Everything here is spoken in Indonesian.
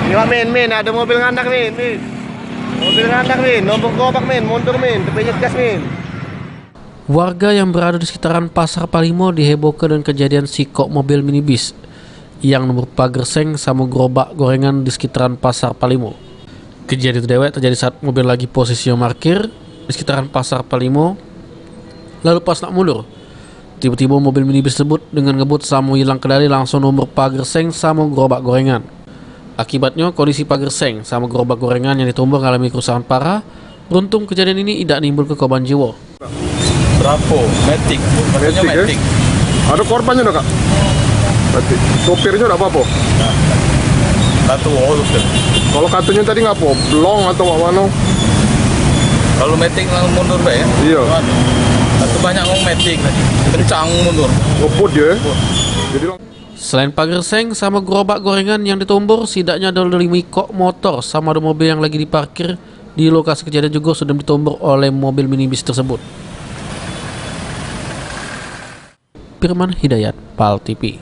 Ini men, ada mobil nganak men. Mobil nganak men, nombor gerobak men, mundur men, terpenyet gas men. Warga yang berada di sekitaran Pasar Palimo dihebohkan dengan kejadian sikok mobil minibus yang nomor pagar seng sama gerobak gorengan di sekitaran Pasar Palimo. Kejadian itu dewek terjadi saat mobil lagi posisi parkir di sekitaran Pasar Palimo. Lalu pas nak mundur, tiba-tiba mobil minibus tersebut dengan ngebut sama hilang kendali langsung nomor pagar seng sama gerobak gorengan. Akibatnya kondisi pagar seng sama gerobak gorengan yang ditumbur mengalami kerusakan parah. Beruntung kejadian ini tidak nimbul ke korban jiwa. Bravo, Matic, maksudnya Matic. Ada korbannya enggak, Kak? Berarti sopirnya enggak apa-apa. Satu orang. Kalau katanya tadi nggak apa, blong atau apa? Kalau Matic langsung mundur ya? Iya. Satu banyak ngomong Matic tadi, kencang mundur. Ngebut dia. Jadi Selain pagar seng sama gerobak gorengan yang ditumbur, setidaknya ada 5 kok motor sama ada mobil yang lagi diparkir di lokasi kejadian juga sudah ditumbur oleh mobil minibus tersebut. Firman Hidayat, PAL TV.